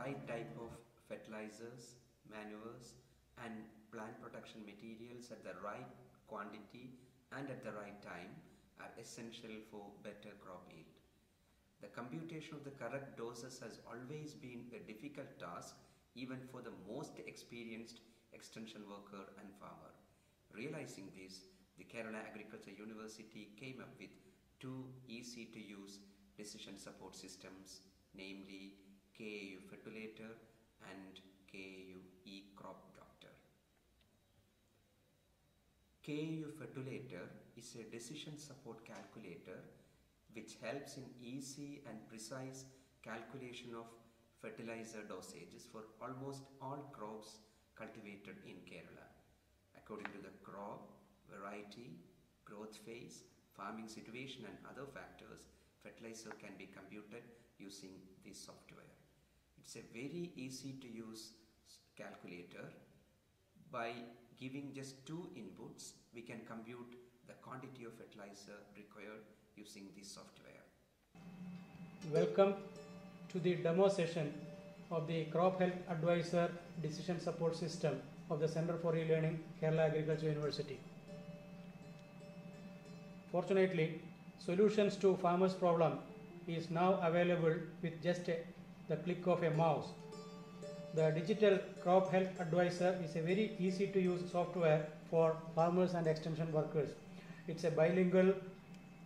right type of fertilizers, manures and plant protection materials at the right quantity and at the right time are essential for better crop yield. The computation of the correct doses has always been a difficult task even for the most experienced extension worker and farmer. Realizing this, the Kerala Agriculture University came up with two easy to use decision support systems, namely KAU Fertulator and KAU eCrop Doctor. KAU Fertulator is a decision support calculator which helps in easy and precise calculation of fertilizer dosages for almost all crops cultivated in Kerala. According to the crop, variety, growth phase, farming situation and other factors, fertilizer can be computed using this software. It's a very easy to use calculator. By giving just two inputs, we can compute the quantity of fertilizer required using this software. Welcome to the demo session of the Crop Health Advisor Decision Support System of the Center for E-Learning, Kerala Agriculture University. Fortunately, solutions to farmers' problem is now available with just the click of a mouse. The Digital Crop Health Advisor is a very easy to use software for farmers and extension workers. It's a bilingual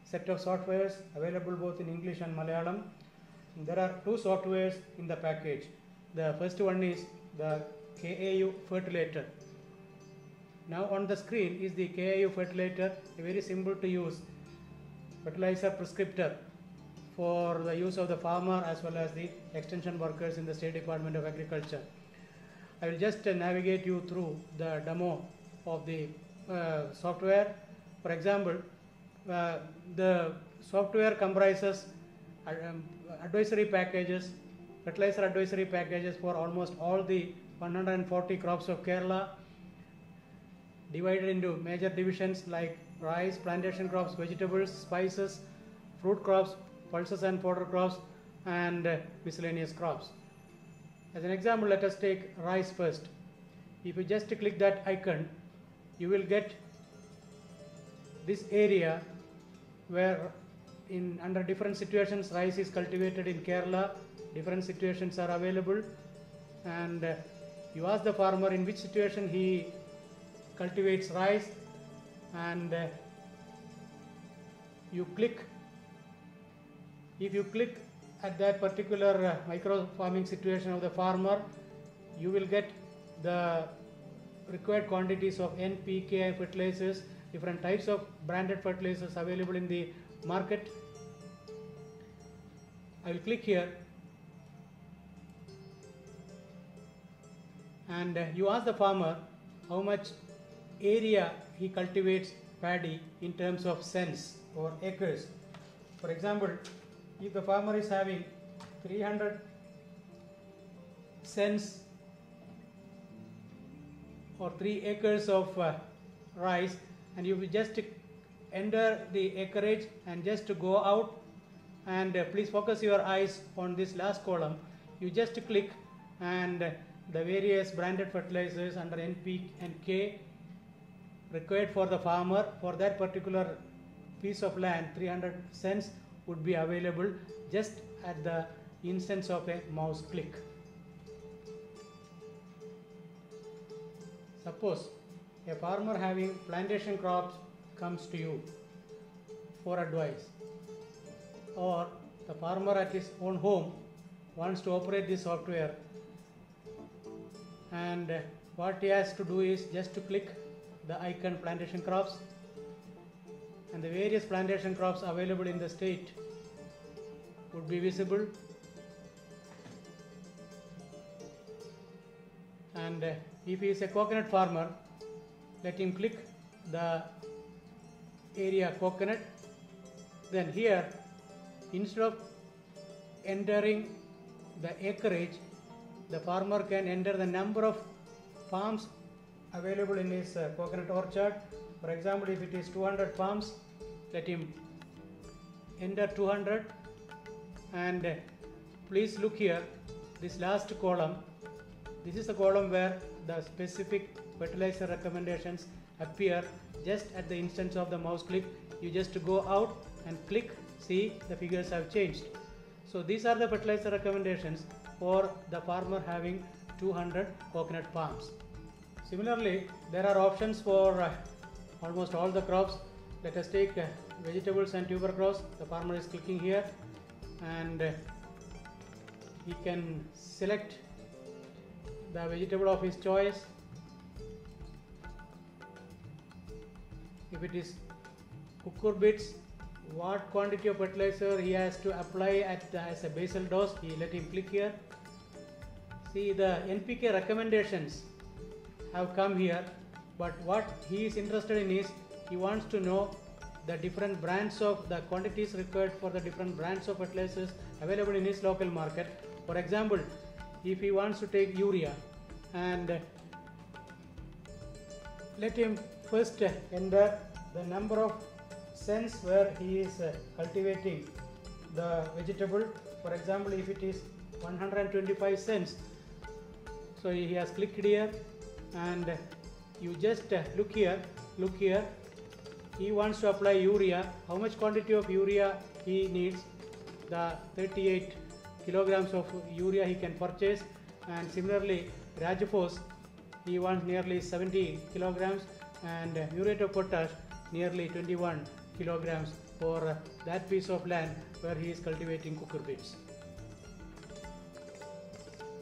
set of softwares available both in English and Malayalam. There are two softwares in the package. The first one is the KAU Fertulator. Now on the screen is the KAU Fertulator, a very simple to use fertilizer prescriptor for the use of the farmer as well as the extension workers in the State Department of Agriculture. I will just navigate you through the demo of the software. For example, the software comprises advisory packages, fertilizer advisory packages for almost all the 140 crops of Kerala, divided into major divisions like rice, plantation crops, vegetables, spices, fruit crops, pulses and fodder crops, and miscellaneous crops. As an example, let us take rice first. If you just click that icon, you will get this area where under different situations rice is cultivated in Kerala. Different situations are available, and you ask the farmer in which situation he cultivates rice, and you click. If you click at that particular micro farming situation of the farmer, you will get the required quantities of NPK fertilizers, different types of branded fertilizers available in the market. I will click here, and you ask the farmer how much area he cultivates paddy in terms of cents or acres. For example, if the farmer is having 300 cents or 3 acres of rice, and you will just enter the acreage and just go out, and please focus your eyes on this last column. You just click, and the various branded fertilizers under NP and K required for the farmer for that particular piece of land, 300 cents would be available just at the instance of a mouse click. Suppose a farmer having plantation crops comes to you for advice, or the farmer at his own home wants to operate this software, and what he has to do is just to click the icon plantation crops, and the various plantation crops available in the state would be visible, and if he is a coconut farmer, let him click the area coconut. Then here, instead of entering the acreage, the farmer can enter the number of palms available in his coconut orchard. For example, if it is 200 palms, let him enter 200, and please look here, this last column, this is the column where the specific fertilizer recommendations appear just at the instance of the mouse click. You just go out and click, see the figures have changed. So these are the fertilizer recommendations for the farmer having 200 coconut palms. Similarly, there are options for almost all the crops. Let us take vegetables and tuber crops. The farmer is clicking here and he can select the vegetable of his choice. If it is cucurbits, what quantity of fertilizer he has to apply as a basal dose, he let him click here. See, the NPK recommendations have come here, but what he is interested in is he wants to know the different brands of the quantities required for the different brands of fertilizers available in his local market. For example, if he wants to take urea, and let him first enter the number of cents where he is cultivating the vegetable. For example, if it is 125 cents, so he has clicked here, and you just look here, he wants to apply urea. How much quantity of urea he needs? The 38 kilograms of urea he can purchase. And similarly, Rajphos, he wants nearly 70 kilograms, and muriate of potash nearly 21 kilograms for that piece of land where he is cultivating cucurbits.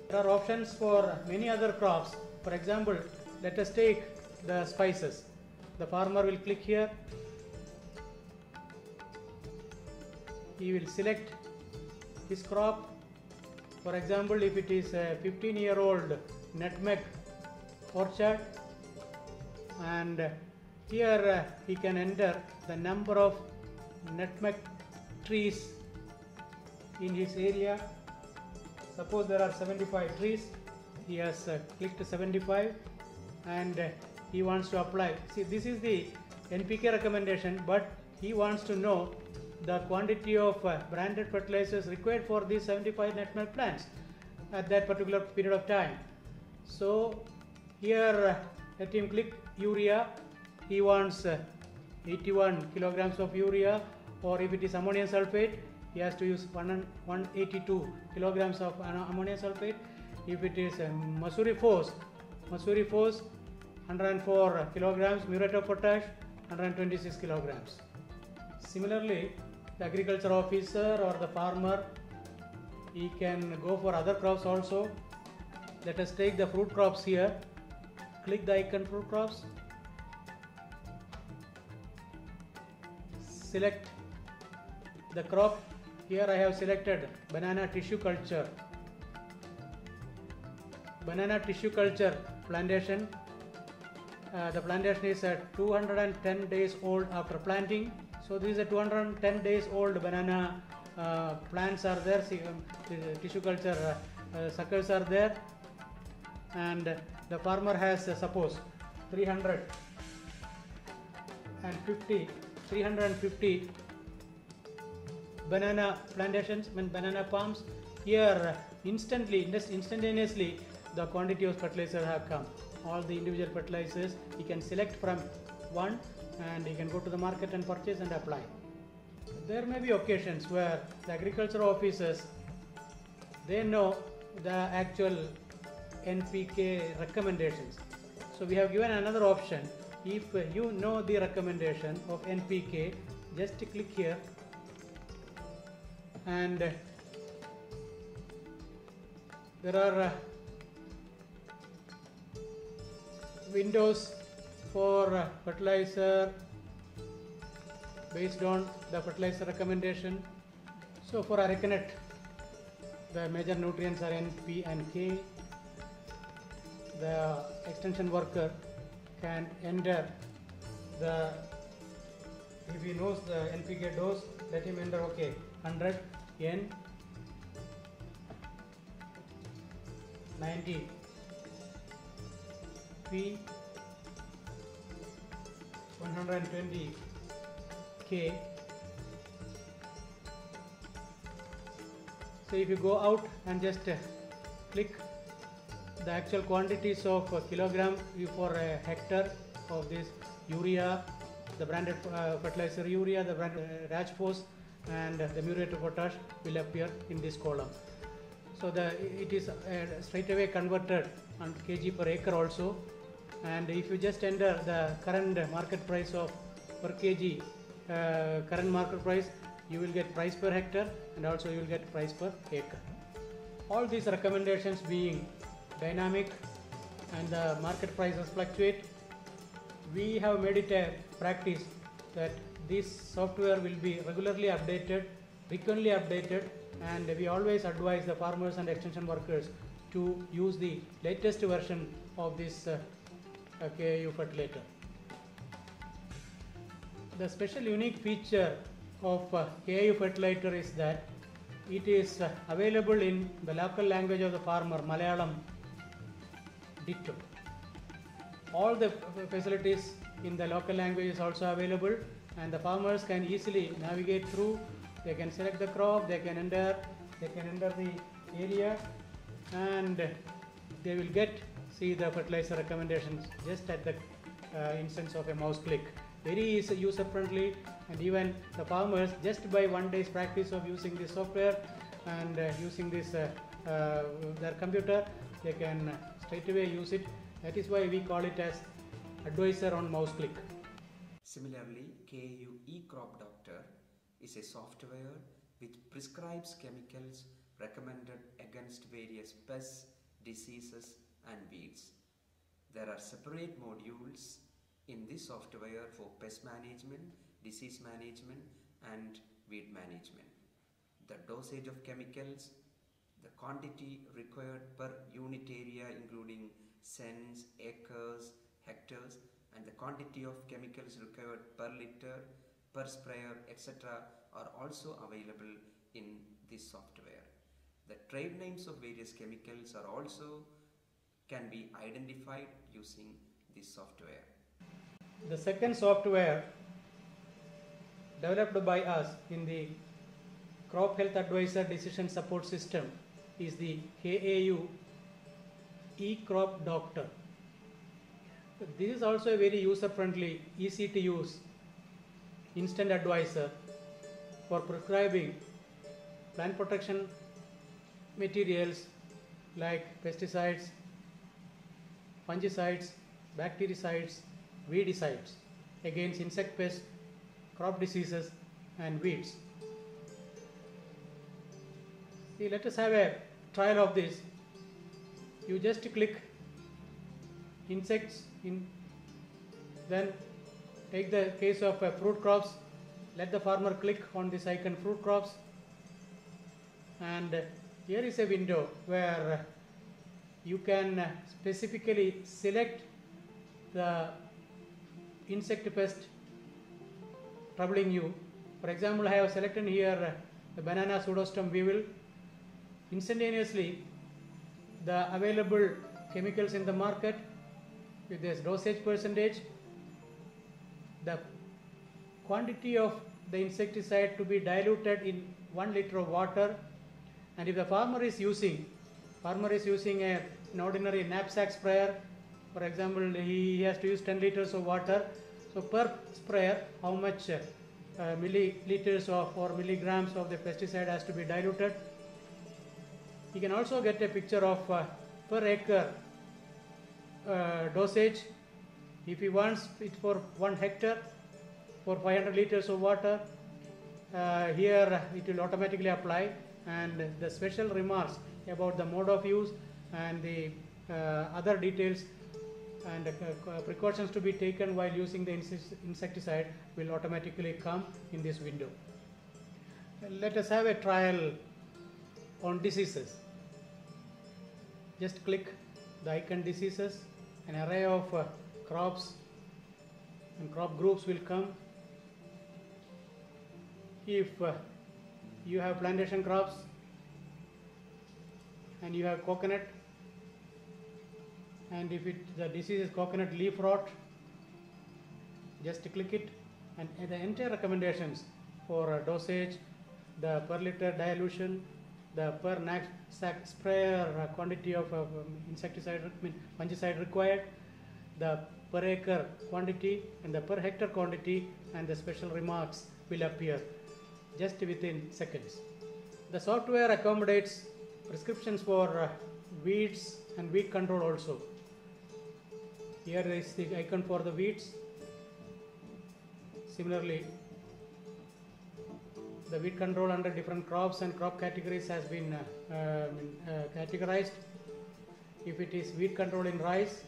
There are options for many other crops. For example, let us take the spices. The farmer will click here. He will select his crop. For example, if it is a 15-year-old nutmeg orchard, and here he can enter the number of nutmeg trees in his area. Suppose there are 75 trees. He has clicked 75 and he wants to apply. See, this is the NPK recommendation, but he wants to know the quantity of branded fertilizers required for these 75 nutmeg plants at that particular period of time. So here let him click urea. He wants 81 kilograms of urea, or if it is ammonium sulfate, he has to use 182 kilograms of ammonium sulfate. If it is Masuri Phos, 104 kilograms, muriate of potash 126 kilograms. Similarly, the agriculture officer or the farmer, he can go for other crops also. Let us take the fruit crops here. Click the icon fruit crops. Select the crop. Here I have selected banana tissue culture. Banana tissue culture plantation. The plantation is 210 days old after planting. So this is a 210 days old banana plants are there. See, tissue culture suckers are there, and the farmer has suppose 350 banana plantations, banana palms. Here instantaneously the quantity of fertilizer have come. All the individual fertilizers he can select from one, and he can go to the market and purchase and apply. There may be occasions where the agriculture officers, they know the actual NPK recommendations. So we have given another option. If you know the recommendation of NPK, just click here, and there are windows for fertilizer based on the fertilizer recommendation. So for Arecanet, the major nutrients are N, P and K. The extension worker can enter the, if he knows the NPK dose, let him enter 100 N, 90 P, 120 K. So if you go out and just click the actual quantities of kilogram for a hectare of this urea, the branded fertilizer urea, the branded Rajphos, and the muriate of potash will appear in this column. So it is straight away converted on kg per acre also, and if you just enter the current market price of per kg current market price, you will get price per hectare and also you will get price per acre. All these recommendations being dynamic and the market prices fluctuate, we have made it a practice that this software will be regularly updated, frequently updated, and we always advise the farmers and extension workers to use the latest version of this KAU fertilizer. The special unique feature of KAU fertilizer is that it is available in the local language of the farmer, Malayalam ditto. All the facilities in the local language is also available, and the farmers can easily navigate through. They can select the crop, they can enter the area, and they will see the fertilizer recommendations just at the instance of a mouse click. Very user friendly, and even the farmers, just by one day's practice of using this software and using this their computer, they can straight away use it. That is why we call it as advisor on mouse click. Similarly, KAU eCrop Doctor is a software which prescribes chemicals recommended against various pests, diseases and weeds. There are separate modules in this software for pest management, disease management and weed management. The dosage of chemicals, the quantity required per unit area including cents, acres, hectares, and the quantity of chemicals required per liter, per sprayer, etc. are also available in this software. The trade names of various chemicals are also can be identified using this software. The second software developed by us in the Crop Health Advisor Decision Support System is the KAU eCrop Doctor. This is also a very user friendly, easy to use instant advisor for prescribing plant protection materials like pesticides, fungicides, bactericides, weedicides against insect pests, crop diseases and weeds. See, let us have a trial of this. You just click insects in, then take the case of fruit crops, let the farmer click on this icon fruit crops, and here is a window where you can specifically select the insect pest troubling you. For example, I have selected here the banana pseudostem weevil. Instantaneously, the available chemicals in the market with this dosage percentage, the quantity of the insecticide to be diluted in 1 liter of water, and if the farmer is using an ordinary knapsack sprayer, for example, he has to use 10 liters of water. So per sprayer, how much milliliters or milligrams of the pesticide has to be diluted. You can also get a picture of per acre dosage. If he wants it for 1 hectare for 500 liters of water, here it will automatically apply, and the special remarks about the mode of use and the other details and precautions to be taken while using the insecticide will automatically come in this window. Let us have a trial on diseases. Just click the icon diseases. An array of crops and crop groups will come. If you have plantation crops and you have coconut, and if the disease is coconut leaf rot, just click it, and the entire recommendations for dosage, the per liter dilution, the per knapsack sprayer quantity of insecticide, fungicide required, the per acre quantity and the per hectare quantity, and the special remarks will appear just within seconds. The software accommodates prescriptions for weeds and weed control also. Here is the icon for the weeds. Similarly, the weed control under different crops and crop categories has been categorized. If it is weed control in rice,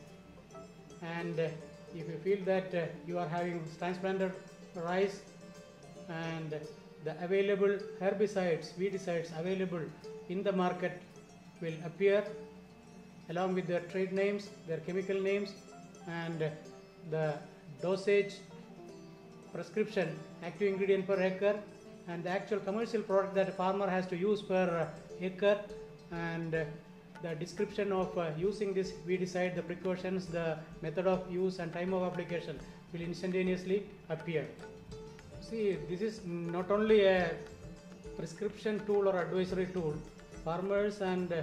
and if you feel that you are having transplanted rice, and the available herbicides, weedicides available in the market will appear along with their trade names, their chemical names, and the dosage, prescription, active ingredient per acre, and the actual commercial product that a farmer has to use per acre, and the description of using this weedicide, the precautions, the method of use and time of application will instantaneously appear. See, this is not only a prescription tool or advisory tool. Farmers and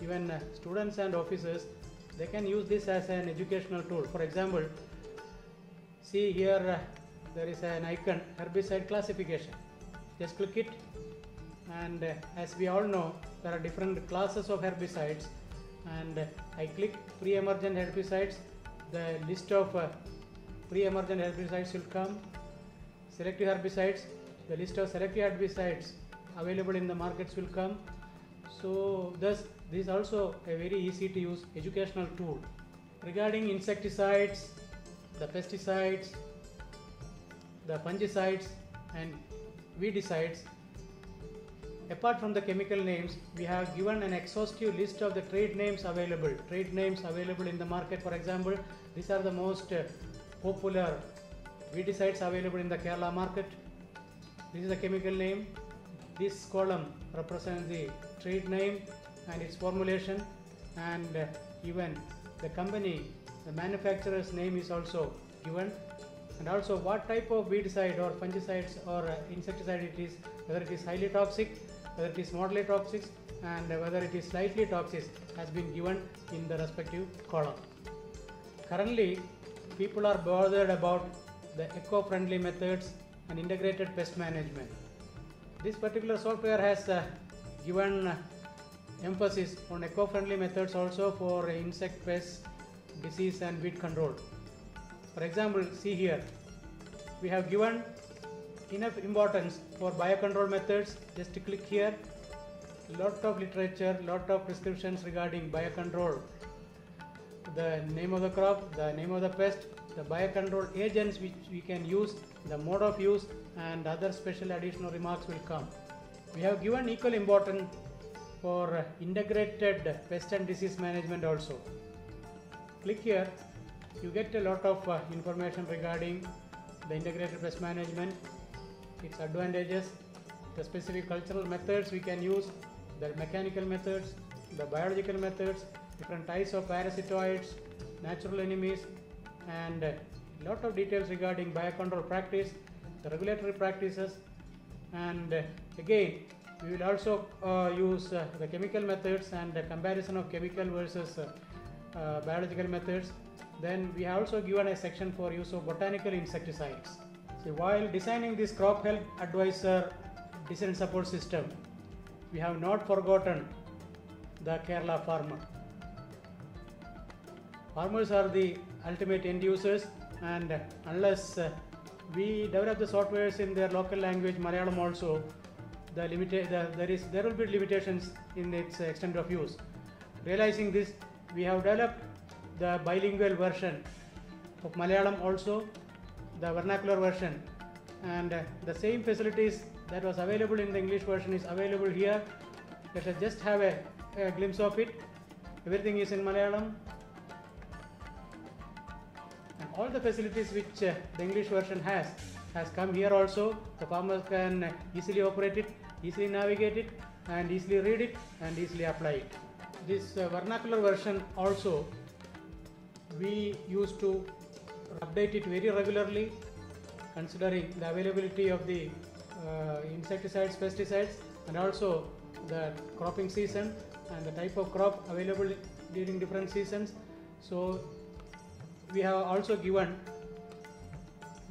even students and officers, they can use this as an educational tool. For example, see here there is an icon, herbicide classification. Just click it, and as we all know, there are different classes of herbicides, and I click pre-emergent herbicides. The list of pre-emergent herbicides will come. Selective herbicides, the list of selective herbicides available in the markets will come. So thus this is also a very easy to use educational tool. Regarding insecticides, the pesticides, the fungicides and weedicides, apart from the chemical names, we have given an exhaustive list of the trade names available in the market. For example, these are the most popular weedicides available in the Kerala market. This is the chemical name. This column represents the trade name and its formulation, and even the company, the manufacturer's name is also given, and also what type of weedicide or fungicides or insecticide it is, whether it is highly toxic, whether it is moderately toxic, and whether it is slightly toxic has been given in the respective column. Currently, people are bothered about the eco-friendly methods and integrated pest management. This particular software has given emphasis on eco-friendly methods also for insect pests, disease and weed control. For example, see here, we have given enough importance for biocontrol methods. Just click here, lot of literature, lot of prescriptions regarding biocontrol, the name of the crop, the name of the pest, the biocontrol agents which we can use, the mode of use, and other special additional remarks will come. We have given equal importance for integrated pest and disease management also. Click here, you get a lot of information regarding the integrated pest management, its advantages, the specific cultural methods we can use, the mechanical methods, the biological methods, different types of parasitoids, natural enemies, and a lot of details regarding biocontrol practice, the regulatory practices, and again we will also use the chemical methods and the comparison of chemical versus biological methods. Then we have also given a section for use of botanical insecticides. So while designing this crop health advisor decision support system, we have not forgotten the Kerala farmer. Farmers are the ultimate end users, and unless we develop the softwares in their local language, Malayalam also, there will be limitations in its extent of use. Realizing this, we have developed the bilingual version of Malayalam also, the vernacular version, and the same facilities that was available in the English version is available here. Let us just have a glimpse of it. Everything is in Malayalam, and all the facilities which the English version has come here also. The farmers can easily operate it, easily navigate it, and easily read it and easily apply it. This vernacular version also, we used to update it very regularly, considering the availability of the insecticides, pesticides, and also the cropping season and the type of crop available during different seasons. So we have also given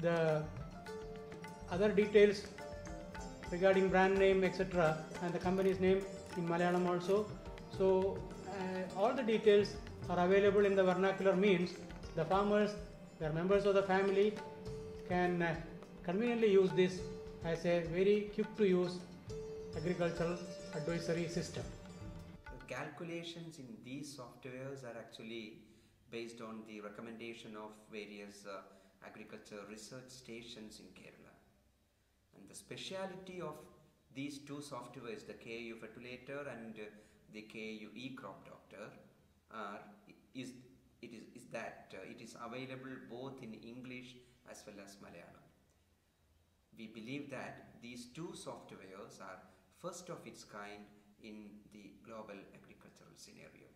the other details regarding brand name, etc., and the company's name in Malayalam also. So all the details are available in the vernacular means the farmers, they are members of the family, can conveniently use this as a very quick to use agricultural advisory system. The calculations in these softwares are actually based on the recommendation of various agriculture research stations in Kerala. And the speciality of these two softwares, the KAU Fertulator and the KAU eCrop Doctor, is that it is available both in English as well as Malayalam. We believe that these two softwares are first of its kind in the global agricultural scenario.